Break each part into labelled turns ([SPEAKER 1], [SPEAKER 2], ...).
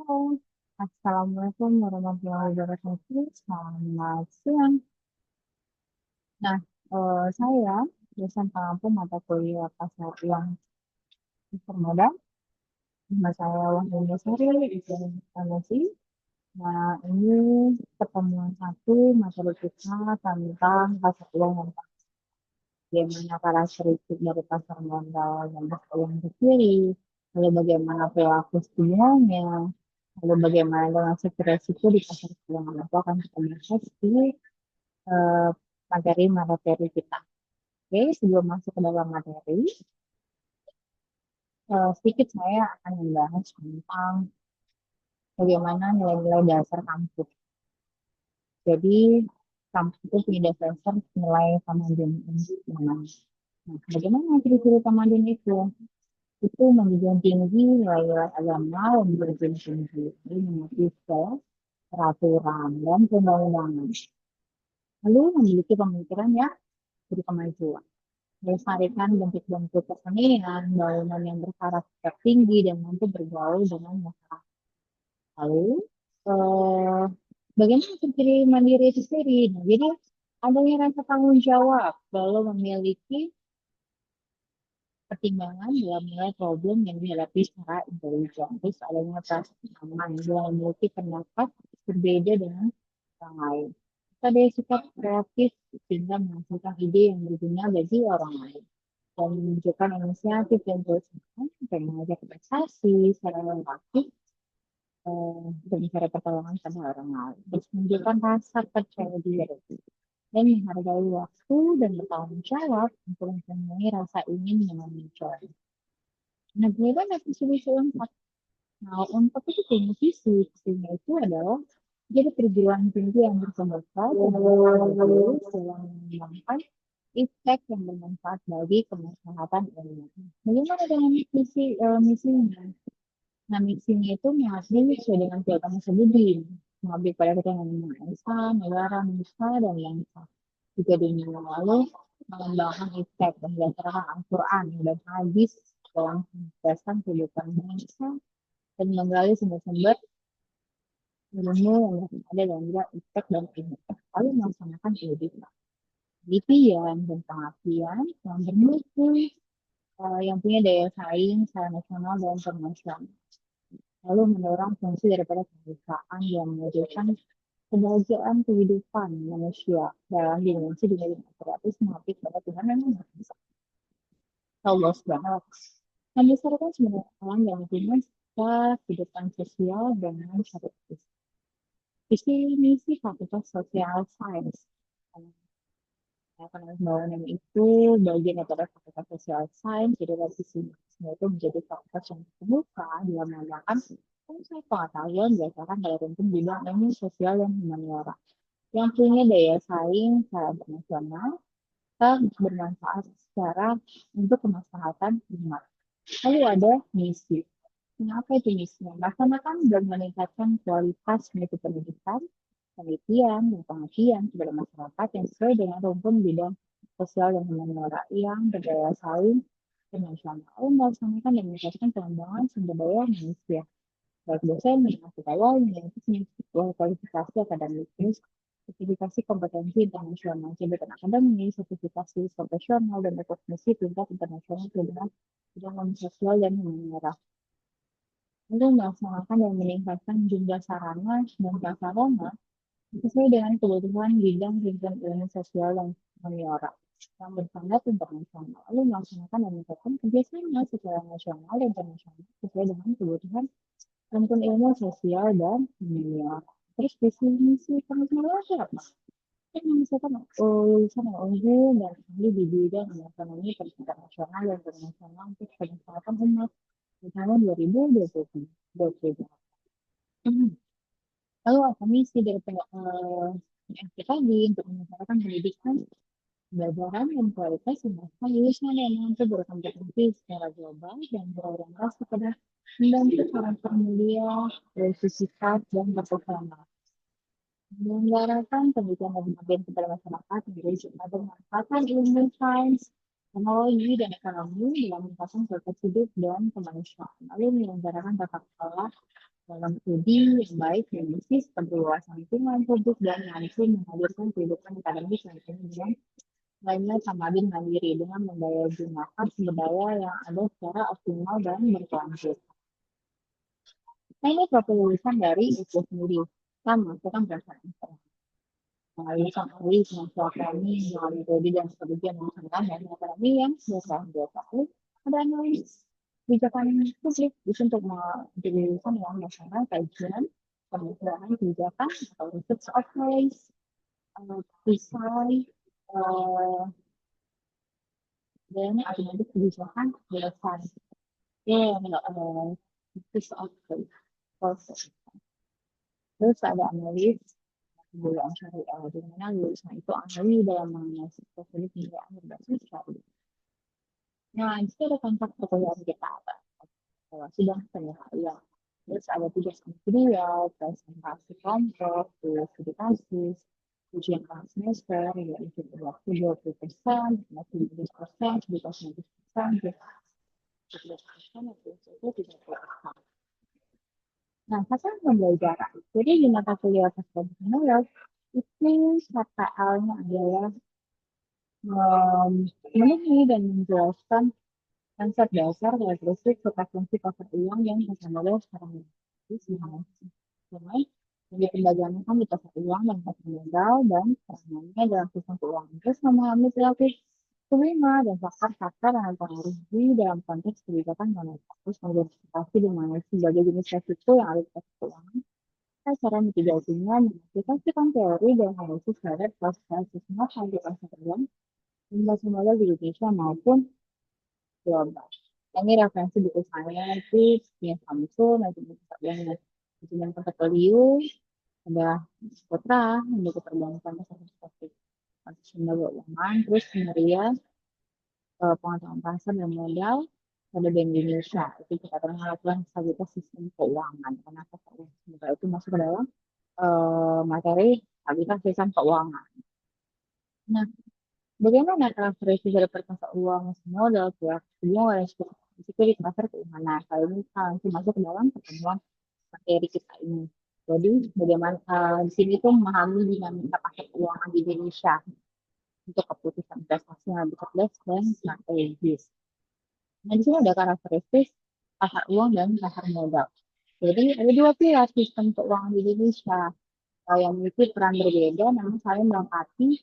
[SPEAKER 1] Halo, Assalamualaikum warahmatullahi wabarakatuh. Selamat siang. Nah, saya dosen pengampu mata kuliah pasar uang Permodalan. Nama saya Wahyu Sari, izin informasi. Nah, ini pertemuan satu materi kita tentang pasar uang yang bagaimana karakteristik dari pasar modal dan pasar uang itu sendiri, lalu bagaimana perilaku sebenarnya, lalu bagaimana dengan resiko di pasar keuangan itu akan kita bahas di eh, materi-materi kita. Oke, sebelum masuk ke dalam materi, sedikit saya akan membahas tentang bagaimana nilai-nilai dasar kampus. Jadi, kampus itu punya dasar nilai Tamadun. Nah, bagaimana ciri-ciri Tamadun itu? Itu menjunjung tinggi nilai-nilai agama yang berjunjung tinggi, ini mengerti peraturan dan perundang-undangan. Lalu memiliki pemikiran yang berkemajuan, melestarikan bentuk-bentuk kesenian, bangunan yang berkarakter tinggi dan mampu bergaul dengan masyarakat. Lalu, eh, bagaimana ciri mandiri itu sendiri? Nah, jadi adanya rasa tanggung jawab, lalu memiliki pertimbangan dalam menilai problem yang dihadapi secara intelijen. Terus adanya rasa aman, yang memiliki pendapat berbeda dengan orang lain. Kita ada sikap kreatif sehingga menghasilkan ide yang berguna bagi orang lain. Dan menunjukkan inisiatif dan perusahaan dan mengajak prestasi secara empati dan cara pertolongan pada orang lain. Terus menunjukkan rasa percaya diri dan menghargai waktu dan bertanggung jawab untuk mempunyai rasa ingin yang mencoba. Nah, bagaimana visi-visi Unpad? Nah, Unpad itu punya visi. Visinya itu adalah jadi perguruan tinggi yang berkelanjutan dalam mengembangkan impact yang bermanfaat bagi kemaslahatan umum. Bagaimana dengan misinya? Nah, misinya itu mengabdi sesuai dengan piagam Masjidin, mengabdi pada kepentingan bangsa, negara, nusa, dan bangsa. Juga dunia lalu mengembangkan impact berdasarkan Al-Quran dan hadis dalam kehidupan kehidupan bangsa dan menggali sumber-sumber ilmu yang ada dan juga impact dan impact. Lalu melaksanakan kehidupan. Penelitian dan pengabdian yang bermutu, yang punya daya saing secara nasional dan internasional. Lalu mendorong fungsi daripada perusahaan yang mewujudkan kebahagiaan kehidupan manusia dalam dimensi demokratis mengabdi pada Tuhan yang Maha Esa. Allah Subhanahu wa Ta'ala. Membesarkan sebenarnya alam yang punya kehidupan sosial dengan syariat. Visi misi Fakultas Social Science. Ekonomi bangunan itu bagian daripada Fakultas Social Science, jadi visi misinya itu menjadi fakultas yang terbuka dalam mengembangkan konsep pengetahuan berdasarkan daya rumput bidang ilmu sosial dan humaniora yang punya daya saing secara internasional dan bermanfaat secara untuk kemaslahatan umat. Lalu ada misi. Mengapa itu misinya? Melaksanakan dan meningkatkan kualitas mutu pendidikan, penelitian, dan pengabdian kepada masyarakat yang sesuai dengan rumpun bidang sosial dan humaniora yang berdaya saing internasional. Lalu melaksanakan dan meningkatkan pengembangan sumber daya manusia baik dosen, pegawai, memiliki kualifikasi akademik, sertifikasi kompetensi internasional, jabatan akademik, sertifikasi profesional, dan rekognisi tingkat internasional dengan bidang sosial dan humaniora. Untuk melaksanakan dan meningkatkan jumlah sarana dan prasarana sesuai dengan kebutuhan bidang kehidupan ilmu sosial dan humaniora yang berstandar internasional, lalu melaksanakan dan meningkatkan kerjasama secara nasional dan internasional sesuai dengan kebutuhan tentang ilmu sosial dan humaniora. Terus visi misi pengembangan apa? Kan misalkan lulusan yang unggul dan ahli di bidang ekonomi pendidikan nasional dan internasional untuk peningkatan umat di tahun 2020. Lalu apa misi dari PNP tadi untuk meningkatkan pendidikan, pembelajaran dan kualitas semasa lulusan yang mampu berkompetensi secara global dan berorientasi pada membantu karakter mulia, bersifat dan berprofesional. Menyelenggarakan pendidikan dan pengabdian kepada masyarakat menjadi pada pemanfaatan ilmu sains, teknologi, dan ekonomi dalam meningkatkan kualitas hidup dan kemanusiaan. Lalu menyelenggarakan tata kelola dalam studi yang baik dan bersih seperti wawasan lingkungan publik dan mampu menghadirkan kehidupan akademis yang penuh dengan nilai Samadin mandiri dengan mendayagunakan sumber daya yang ada secara optimal dan berkelanjutan. Nah, ini profil lulusan dari itu sendiri. Sama, itu kan berdasarkan lulusan ahli semasa kami melalui prodi dan strategi yang menggunakan dan akademi yang biasa ada analis kebijakan publik itu untuk menjadi lulusan yang melaksanakan kajian pemikiran kebijakan atau research of policy, desain, eh, dan alternatif kebijakan berdasarkan research of policy. Terus ada analis kebudayaan syariah, di mana lulusan itu ahli dalam mengenai teknik kebudayaan berbasis syariah. Nah, di situ ada kontak perkuliahan kita, sidang penilaian. Terus ada tugas individual, presentasi kelompok, tugas studi kasus, ujian kelas semester, yaitu waktu 20%, masih 20%, 19%, 17%, itu 30%. Nah, pasal pembelajaran. Jadi di mata kuliah pasca penilaian, itu KPL-nya adalah memenuhi dan menjelaskan konsep dasar karakteristik serta fungsi pasar uang yang terkandung secara medis mengenai yang diperdagangkan di pasar uang dan pasar modal dan peranannya dalam sistem keuangan. Terus memahami perilaku kelima dan faktor-faktor yang mempengaruhi dalam konteks kebijakan moneter. Terus mengidentifikasi di mana sebagai jenis resiko yang ada di pasar keuangan. Cara mitigasinya mengaplikasikan teori dan analisis terhadap proses semua di pasar uang dan pasar modal di Indonesia maupun global. Ini referensi buku saya itu punya Samsul, manajemen portfolio, ada Putra, buku perbankan seperti sumber keuangan, terus kemudian pengetahuan pasar dan modal, ada Bank Indonesia. Itu kita pernah melakukan stabilitas sistem keuangan. Kenapa keuangan itu masuk ke dalam materi stabilitas sistem keuangan. Nah, bagaimana karakteristik dari perkasa uang modal pihak semua risiko di pasar keuangan? Nah, kali ini langsung masuk ke dalam pertemuan materi kita ini. Jadi, bagaimana di sini tuh memahami dinamika pasar keuangan di Indonesia untuk keputusan investasi yang lebih cerdas dan strategis. Nah, di sini ada karakteristik pasar uang dan pasar modal. Jadi, ada dua pilar sistem keuangan di Indonesia yang memiliki peran berbeda namun saling melengkapi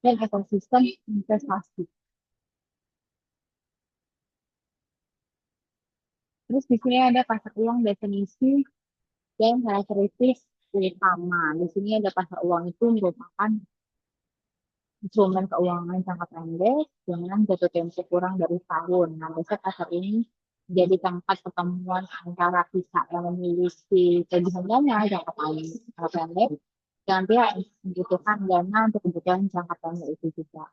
[SPEAKER 1] dan ekosistem investasi. Terus di sini ada pasar uang definisi dan karakteristik utama. Di sini ada pasar uang itu merupakan instrumen keuangan jangka pendek dengan jatuh tempo kurang dari tahun. Nah, biasanya pasar ini jadi tempat pertemuan antara pihak yang memiliki kelebihan dana jangka pendek dan pihak yang membutuhkan dana untuk kebutuhan jangka pendek itu juga.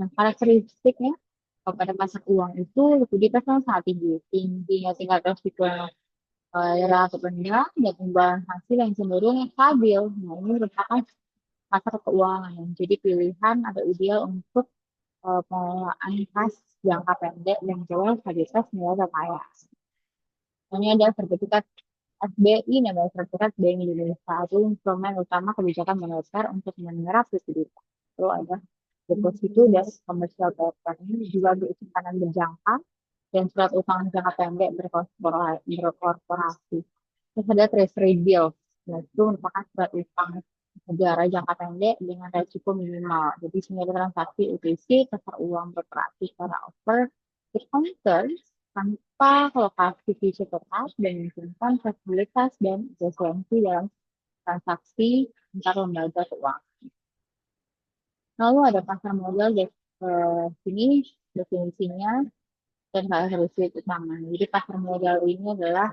[SPEAKER 1] Nah, karakteristiknya pada pasar uang itu likuiditas yang sangat tinggi, tingginya tingkat resiko yang relatif rendah dan imbalan hasil yang cenderung stabil. Nah, ini merupakan pasar keuangan yang jadi pilihan atau ideal untuk pengelolaan kas jangka pendek yang jauh stabilitas nilai terkaya. Ini ada sertifikat SBI, namanya sertifikat Bank Indonesia, itu instrumen utama kebijakan moneter untuk menyerap likuiditas. Itu ada deposito dan komersial paper ini juga simpanan berjangka dan surat utang jangka pendek berkorporasi. Terus ada treasury bill, itu merupakan surat utang negara jangka pendek dengan resiko minimal. Jadi sini ada transaksi UTC, pasar uang berperan secara over the counter tanpa lokasi fisik tetap dan memungkinkan fleksibilitas dan efisiensi dalam transaksi antar lembaga keuangan. Lalu ada pasar modal di sini definisinya dan karakteristik utama. Jadi pasar modal ini adalah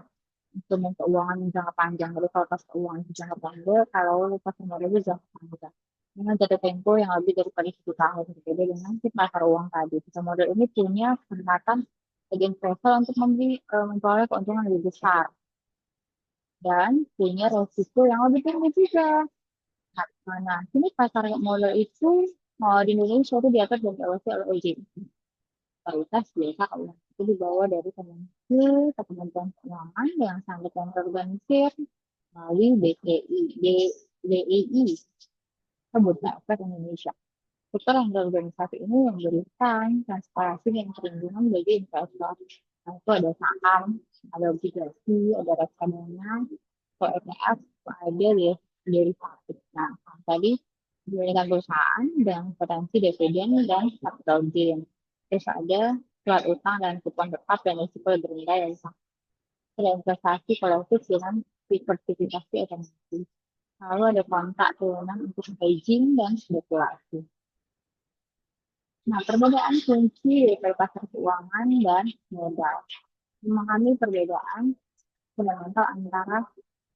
[SPEAKER 1] instrumen keuangan yang jangka panjang. Jadi kalau pasar keuangan itu jangka pendek, kalau pasar modal itu jangka panjang. Dengan jatuh tempo yang lebih daripada 1 tahun. Berbeda dengan si pasar uang tadi. Pasar modal ini punya kesempatan bagi investor untuk memperoleh keuntungan lebih besar. Dan punya resiko yang lebih tinggi juga. Nah, sini pasar modal itu di Indonesia itu diatur dan diawasi oleh OJK. Kualitas biasa keuangan. itu dibawa dari Kemenkeu ke Kementerian Keuangan yang sangat terorganisir melalui DEI, Bursa Efek Indonesia. Struktur yang berorganisasi ini memberikan transparansi dan perlindungan bagi investor. Nah, itu ada saham, ada obligasi, ada reksadana, atau ETF, ada derivatif. Nah, tadi diberikan perusahaan dan potensi dividen dan capital gain. Terus ada surat utang dan kupon tetap dan risiko lebih rendah dari saham. Ada investasi kolektif dengan diversifikasi otomatis. Lalu ada kontrak turunan untuk hedging dan spekulasi. Nah, perbedaan kunci dari pasar keuangan dan modal. Memahami perbedaan fundamental antara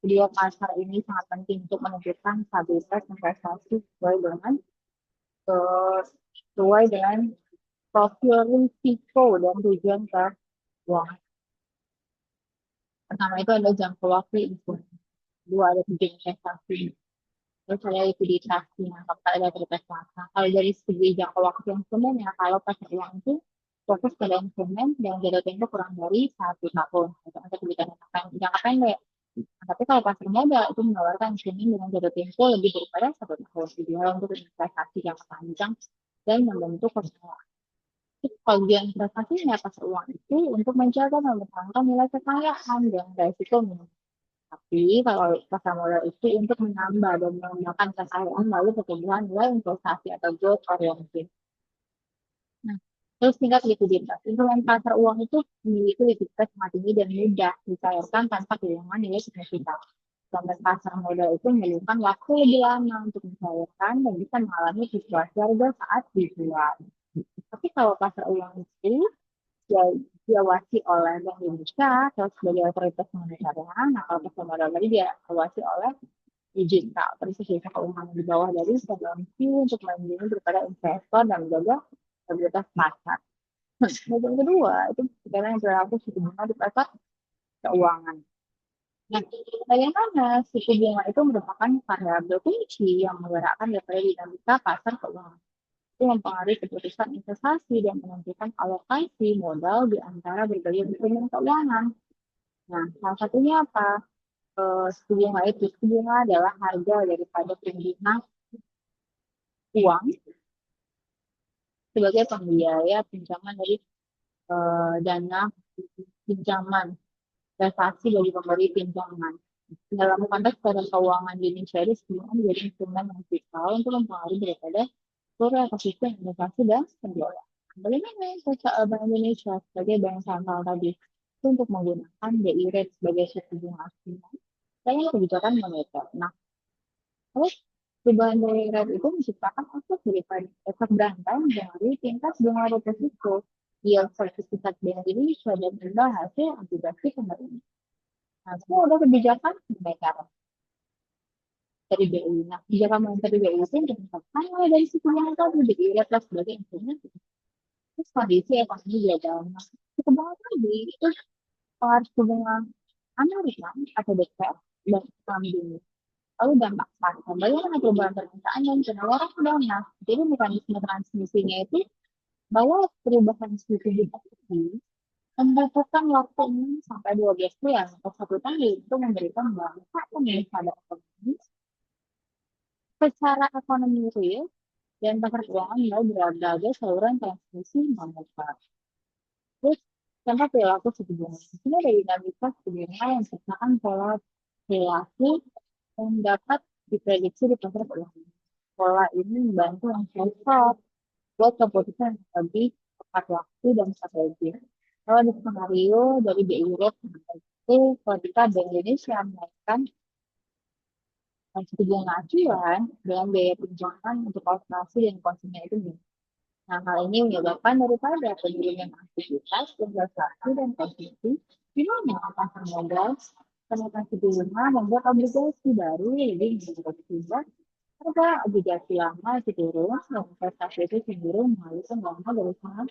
[SPEAKER 1] kedua pasar ini sangat penting untuk menentukan stabilitas investasi sesuai dengan profil risiko dan tujuan keuangan. Pertama itu ada jangka waktu instrumen. Dua ada tujuan investasi. Terus ada likuiditasnya, apakah ada berprestasi. Kalau dari segi jangka waktu instrumen ya, kalau pasar uang itu fokus pada instrumen yang jatuh tempo kurang dari 1 tahun. Itu untuk kebijakan jangka pendek. Nah, tapi kalau pasar modal itu menawarkan instrumen dengan jatuh tempo lebih daripada 1 tahun. Ideal untuk investasi jangka panjang dan membentuk pertumbuhan. Kalau yang investasinya pasar uang itu untuk menjaga dan mempertahankan nilai kekayaan dan resiko minimum. Tapi kalau pasar modal itu untuk menambah dan mengembangkan kekayaan lalu pertumbuhan nilai investasi atau growth oriented. Nah, terus tingkat likuiditas. Instrumen pasar uang itu memiliki likuiditas sangat tinggi dan mudah dicairkan tanpa kehilangan nilai signifikan. Instrumen pasar modal itu memerlukan waktu lebih lama untuk mencairkan dan bisa mengalami fluktuasi harga saat dijual. Tapi kalau pasar uang itu dia diawasi oleh Bank Indonesia atau sebagai otoritas moneternya. Nah, kalau pasar modal tadi diawasi oleh digital, terus jasa keuangan di bawah dari Kemenkeu untuk melindungi daripada investor dan menjaga stabilitas pasar. Yang kedua itu sekarang yang berlaku suku bunga di pasar keuangan. Nah, bagaimana suku bunga itu merupakan variabel kunci yang menggerakkan daripada dinamika pasar keuangan. Itu mempengaruhi keputusan investasi dan menentukan alokasi modal di antara berbagai instrumen keuangan. Nah, salah satunya apa? Suku bunga itu. Suku bunga adalah harga daripada pengguna uang sebagai pembiaya pinjaman dari dana pinjaman investasi bagi pemberi pinjaman. Dalam konteks pada keuangan di Indonesia ini sebenarnya menjadi instrumen yang vital untuk mempengaruhi daripada seluruh ekosistem investasi dan pembiayaan. Bagaimana Bank Indonesia sebagai bank sentral tadi itu untuk menggunakan BI rate sebagai suku bunga acuan dan kebijakan moneter. Nah, terus perubahan BI rate itu menciptakan efek berantai dari tingkat bunga deposito yield sertifikat Bank Indonesia dan imbal hasil obligasi pemerintah. Nah, itu ada kebijakan moneter dari BI. Nah, kebijakan moneter dari BI itu ditetapkan mulai dari suku bunga tadi BI rate sebagai instrumen. Terus kondisi ekonomi global. Nah, suku bunga tadi itu pengaruh suku bunga Amerika atau The Fed dan ekonomi dunia. Lalu dampak pasar. Bagaimana perubahan permintaan dan penawaran dana? Jadi mekanisme transmisinya itu bahwa perubahan suku bunga ini membutuhkan waktu 6 sampai 12 bulan atau 1 tahun untuk memberikan dampak pada ekonomi. Secara ekonomi real dan pasar keuangan mulai berada saluran transmisi moneter. Terus contoh perilaku suku bunga. Di sini ada dinamika suku bunga yang menciptakan pola perilaku yang dapat diprediksi di pasar keuangan. Pola ini membantu investor buat keputusan yang lebih tepat waktu dan strategis. Kalau di skenario dari BI Rate itu ketika Bank Indonesia menaikkan suku bunga acuan dengan biaya pinjaman untuk operasi dan konsumen itu tinggi. Nah, hal ini menyebabkan daripada penurunan aktivitas, investasi, dan konsumsi di mana pasar modal kenaikan suku bunga membuat obligasi baru lebih sehingga harga obligasi lama itu turun dan investasi itu cenderung mengalihkan dana dari saham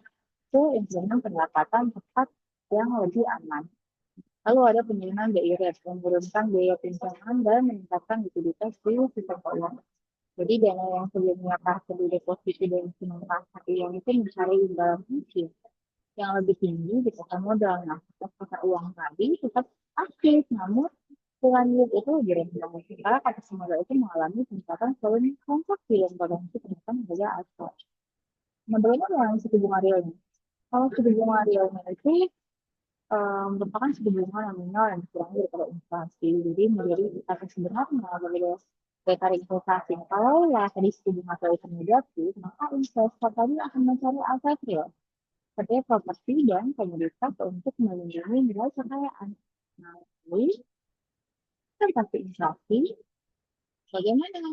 [SPEAKER 1] ke instrumen pendapatan tetap yang lebih aman. Lalu ada penurunan BI rate yang menurunkan biaya pinjaman dan meningkatkan likuiditas di sistem keuangan. Jadi dana yang sebelumnya pasar di deposito dan instrumen pasar uang itu mencari imbalan kunci. yang lebih tinggi di pasar modal. Nah, pasar uang tadi tetap aktif, namun dengan yield itu lebih rendah. Sementara pasar modal itu mengalami peningkatan volume transaksi dan potensi peningkatan harga aset. Nah, bagaimana dengan suku bunga realnya? Kalau suku bunga realnya itu merupakan suku bunga nominal yang dikurangi daripada inflasi. Jadi menjadi kata sebenarnya berbeda dari tarik investasi. Kalau ya tadi suku bunga itu negatif, maka investor tadi akan mencari aset real seperti properti dan komoditas untuk melindungi nilai kekayaan. Nah, lalu tentang inflasi, bagaimana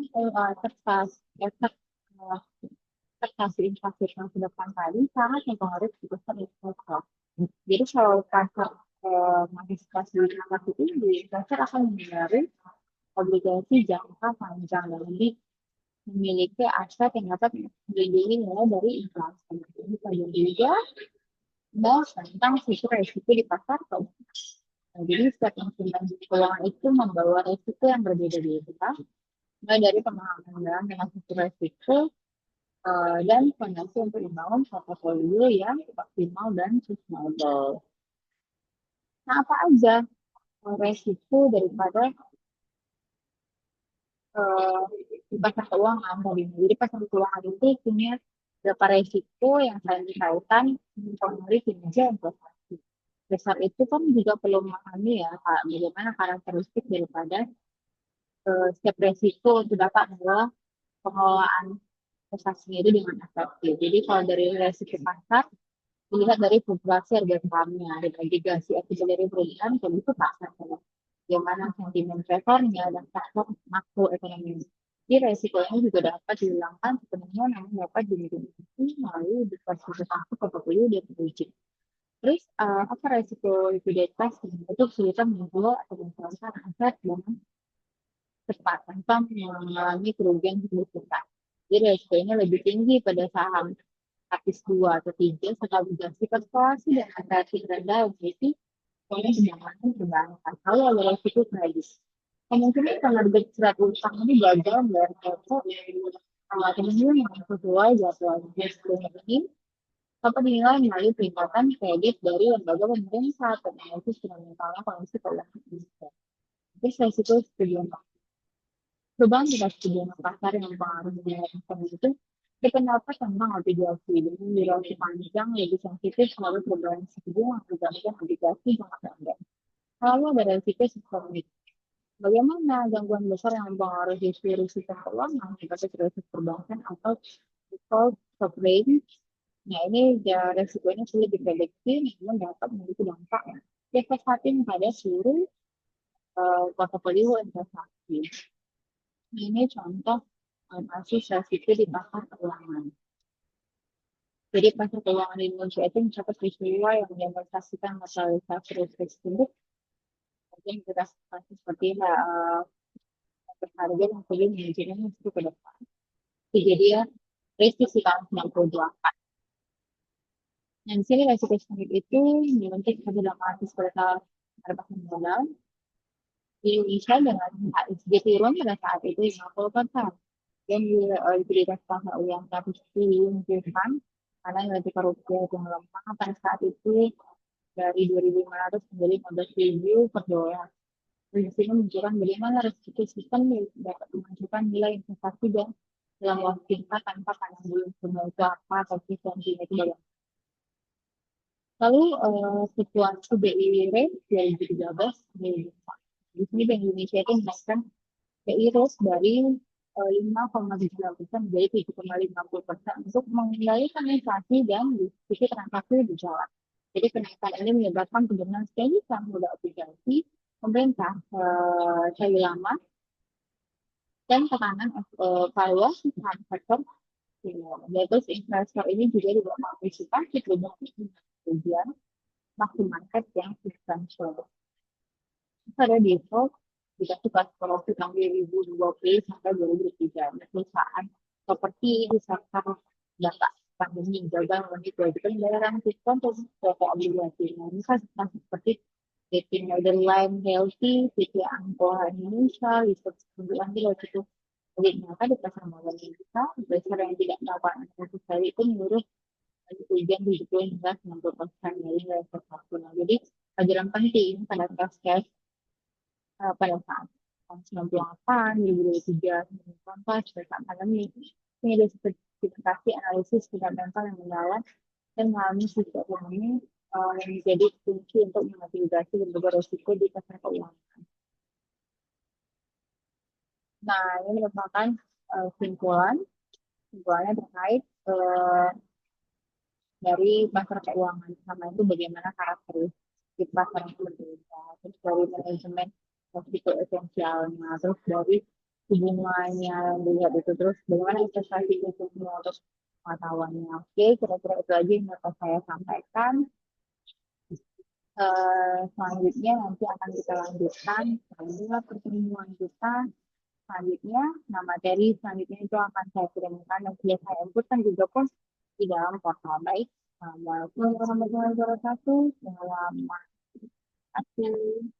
[SPEAKER 1] terpas efek eh, ekspektasi inflasi yang ke depan tadi sangat mempengaruhi keputusan investor. Jadi kalau pasar mengantisipasi inflasi tinggi, investor akan menghindari obligasi jangka panjang dan lebih memiliki aset yang dapat melindungi nilai dari inflasi. Ini pada juga mau tentang sisi resiko di pasar keuangan. Nah, jadi setiap instrumen keuangan itu membawa resiko yang berbeda-beda, mulai dari pemahaman dengan sisi resiko dan fondasi untuk membangun portofolio yang optimal dan sustainable. Nah, apa aja resiko daripada uh, di pasar keuangan tadi? Jadi pasar keuangan itu punya beberapa resiko yang saling dikaitkan mempengaruhi kinerja investasi. Dasar itu kan juga perlu memahami ya Kak, bagaimana karakteristik daripada setiap resiko untuk dapat bahwa pengelolaan investasinya itu dengan efektif. Jadi kalau dari resiko pasar, dilihat dari fluktuasi harga sahamnya dan agregasi akibat dari perubahan kondisi pasar. Bagaimana sentimen investornya dan faktor makroekonomi. Jadi resiko ini juga dapat dihilangkan sepenuhnya namun dapat dimitigasi melalui diversifikasi portofolio dan berizin. Terus apa resiko likuiditas itu kesulitan menjual atau menjualkan aset dengan cepat tanpa mengalami kerugian signifikan. Jadi resikonya lebih tinggi pada saham lapis 2 atau 3 serta obligasi korporasi dan aset rendah obligasi oleh pendanaan perbankan. Kalau ada resiko kredit. Kemungkinan penerbit surat utang ini gagal membayar pokok kemudian yang sesuai jadwal resikonya ini dapat dinilai melalui peringatan kredit dari lembaga pemerintah atau analisis fundamentalnya kondisi keuangan Indonesia. Terus resiko setujuan perubahan tingkat suku bunga pasar yang mempengaruhi nilai investasi itu berpendapat tentang obligasi dengan durasi panjang lebih sensitif melalui perubahan suku bunga dibandingkan obligasi jangka pendek. Lalu ada resiko sistemik. Bagaimana gangguan besar yang mempengaruhi risiko keuangan seperti krisis perbankan atau default sovereign. Nah, ini ya, resikonya sulit diprediksi, namun dapat memiliki dampak devastating pada seluruh portofolio investasi. Ini contoh kasus resiko di pasar keuangan. Jadi pasar keuangan di Indonesia itu mencapai peristiwa yang mendemonstrasikan masalah risiko tersebut. Mungkin kita seperti berharga yang perlu menunjukkan itu ke depan. Kejadian resiko tahun 98. Nah, di sini resiko sistemik itu membentuk kebijakan pada pasar modal di Indonesia dengan HSG turun pada saat itu 50%. Dan likuiditas pasar uang tradisi diluncurkan karena nilai tukar rupiah yang melemah pada saat itu dari 2.500 menjadi 15.000 per dolar. Di sini menunjukkan bagaimana resiko sistem dapat menunjukkan nilai investasi dan dalam waktu singkat tanpa pandang bulu semua itu apa atau sentimen itu bagaimana. Lalu situasi BI rate 2013 di sini Bank Indonesia itu menaikkan BI rate dari 5,9% menjadi 7,50% untuk mengendalikan inflasi dan diskusi transaksi berjalan. Jadi kenaikan ini menyebabkan penurunan signifikan modal obligasi pemerintah cair lama dan tekanan valuasi saham sektor. Yaitu investor ini juga tidak mengantisipasi perubahan kemudian market market yang substansial. Pada default dikasih pas profit tahun 2020 sampai 2023. Perusahaan seperti di sektor data pandemi gagal memenuhi kewajiban bayaran sistem untuk obligasi. Nah, ini kan seperti PT Netherlands Healthy, PT Angkor Indonesia, Research Kemudian di itu. Jadi ternyata di pasar modal kita, investor yang tidak melakukan investasi itu menurut ujian 70 hingga 90% dari nilai sesuatu. Nah, jadi pelajaran penting pada tes pada saat tahun 98, 2023, 2024, pada saat pandemi. Ini ada sertifikasi analisis fundamental yang mendalam dan mengalami sisi ekonomi yang menjadi kunci untuk memitigasi berbagai risiko di pasar keuangan. Nah, ini merupakan simpulan, simpulannya terkait dari pasar keuangan sama itu bagaimana karakteristik pasar yang berbeda, terus dari manajemen risiko esensialnya, terus dari hubungannya yang dilihat itu, terus bagaimana investasi itu semua, terus pengetahuannya. Oke, kira-kira itu aja yang dapat saya sampaikan. Selanjutnya nanti akan kita lanjutkan pada pertemuan kita selanjutnya. Nah, materi selanjutnya itu akan saya kirimkan dan sudah saya inputkan juga pun di dalam portal. Baik, Assalamualaikum warahmatullahi wabarakatuh. Selamat pagi.